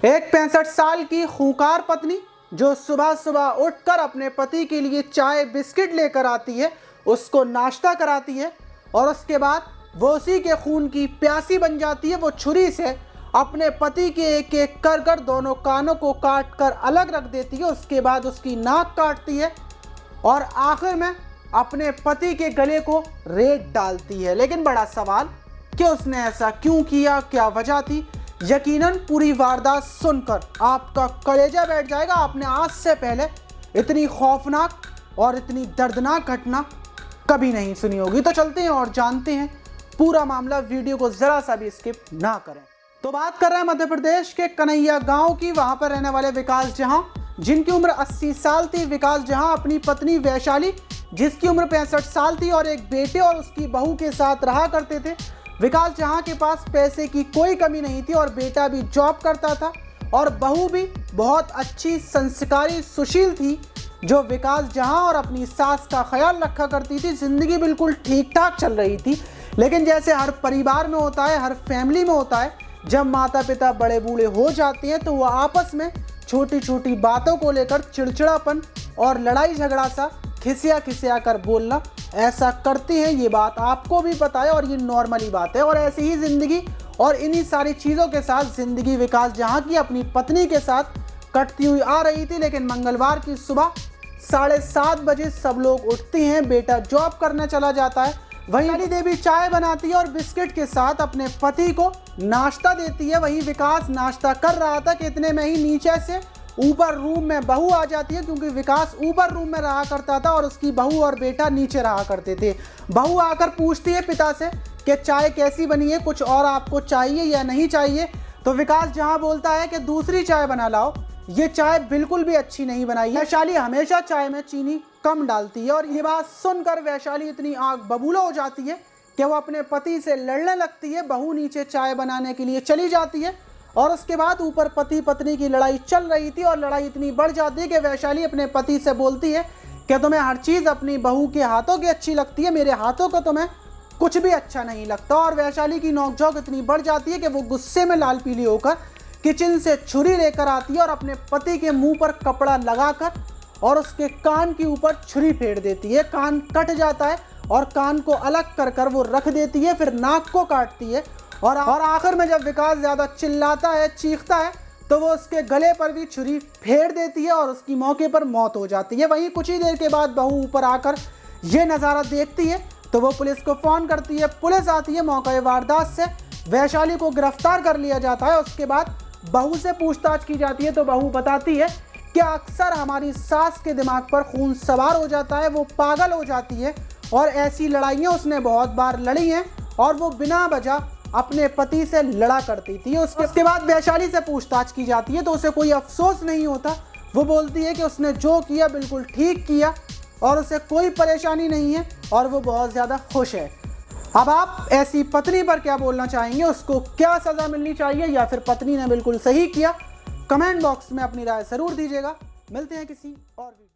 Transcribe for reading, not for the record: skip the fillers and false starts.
एक 65 साल की खूंखार पत्नी जो सुबह सुबह उठकर अपने पति के लिए चाय बिस्किट लेकर आती है, उसको नाश्ता कराती है और उसके बाद वो उसी के खून की प्यासी बन जाती है। वो छुरी से अपने पति के एक एक कर दोनों कानों को काट कर अलग रख देती है। उसके बाद उसकी नाक काटती है और आखिर में अपने पति के गले को रेत डालती है। लेकिन बड़ा सवाल कि उसने ऐसा क्यों किया, क्या वजह थी? यकीनन पूरी वारदात सुनकर आपका कलेजा बैठ जाएगा। आपने आज से पहले इतनी खौफनाक और इतनी दर्दनाक घटना कभी नहीं सुनी होगी। तो चलते हैं और जानते हैं पूरा मामला। वीडियो को जरा सा भी स्किप ना करें। तो बात कर रहे हैं मध्य प्रदेश के कन्हैया गांव की। वहां पर रहने वाले विकास जहां, जिनकी उम्र 80 साल थी। विकास जहां अपनी पत्नी वैशाली, जिसकी उम्र 65 साल थी, और एक बेटे और उसकी बहू के साथ रहा करते थे। विकास जहां के पास पैसे की कोई कमी नहीं थी और बेटा भी जॉब करता था और बहू भी बहुत अच्छी, संस्कारी, सुशील थी, जो विकास जहां और अपनी सास का ख्याल रखा करती थी। जिंदगी बिल्कुल ठीक ठाक चल रही थी। लेकिन जैसे हर परिवार में होता है, हर फैमिली में होता है, जब माता पिता बड़े बूढ़े हो जाते हैं तो वह आपस में छोटी छोटी बातों को लेकर चिड़चिड़ापन और लड़ाई झगड़ा सा खिसिया कर बोलना ऐसा करते हैं। ये बात आपको भी पता है और ये नॉर्मली बात है। और ऐसी ही ज़िंदगी और इन्हीं सारी चीज़ों के साथ ज़िंदगी विकास जहां की अपनी पत्नी के साथ कटती हुई आ रही थी। लेकिन मंगलवार की सुबह 7:30 बजे सब लोग उठते हैं। बेटा जॉब करने चला जाता है। वहीं अली देवी चाय बनाती है और बिस्किट के साथ अपने पति को नाश्ता देती है। वहीं विकास नाश्ता कर रहा था कि इतने में ही नीचे से ऊपर रूम में बहू आ जाती है, क्योंकि विकास ऊपर रूम में रहा करता था और उसकी बहू और बेटा नीचे रहा करते थे। बहू आकर पूछती है पिता से कि चाय कैसी बनी है, कुछ और आपको चाहिए या नहीं चाहिए? तो विकास जहां बोलता है कि दूसरी चाय बना लाओ, ये चाय बिल्कुल भी अच्छी नहीं बनाई है। वैशाली हमेशा चाय में चीनी कम डालती है। और ये बात सुनकर वैशाली इतनी आग बबूला हो जाती है कि वो अपने पति से लड़ने लगती है। बहू नीचे चाय बनाने के लिए चली जाती है और उसके बाद ऊपर पति पत्नी की लड़ाई चल रही थी और लड़ाई इतनी बढ़ जाती है कि वैशाली अपने पति से बोलती है कि तुम्हें हर चीज़ अपनी बहू के हाथों की अच्छी लगती है, मेरे हाथों को तुम्हें कुछ भी अच्छा नहीं लगता। और वैशाली की नोकझोंक इतनी बढ़ जाती है कि वो गुस्से में लाल पीली होकर किचन से छुरी लेकर आती है और अपने पति के मुंह पर कपड़ा लगाकर और उसके कान के ऊपर छुरी फेर देती है। कान कट जाता है और कान को अलग कर वो रख देती है। फिर नाक को काटती है और आखिर में जब विकास ज़्यादा चिल्लाता है, चीखता है, तो वो उसके गले पर भी छुरी फेर देती है और उसकी मौके पर मौत हो जाती है। वहीं कुछ ही देर के बाद बहू ऊपर आकर ये नज़ारा देखती है तो वो पुलिस को फ़ोन करती है। पुलिस आती है। मौके वारदात से वैशाली को गिरफ्तार कर लिया जाता है। उसके बाद बहू से पूछताछ की जाती है तो बहू बताती है कि अक्सर हमारी सास के दिमाग पर खून सवार हो जाता है, वो पागल हो जाती है और ऐसी लड़ाइयाँ उसने बहुत बार लड़ी हैं और वो बिना वजह अपने पति से लड़ा करती थी। उसके बाद वैशाली से पूछताछ की जाती है तो उसे कोई अफसोस नहीं होता। वो बोलती है कि उसने जो किया बिल्कुल ठीक किया और उसे कोई परेशानी नहीं है और वो बहुत ज़्यादा खुश है। अब आप ऐसी पत्नी पर क्या बोलना चाहेंगे? उसको क्या सज़ा मिलनी चाहिए या फिर पत्नी ने बिल्कुल सही किया? कमेंट बॉक्स में अपनी राय ज़रूर दीजिएगा। मिलते हैं किसी और वीडियो।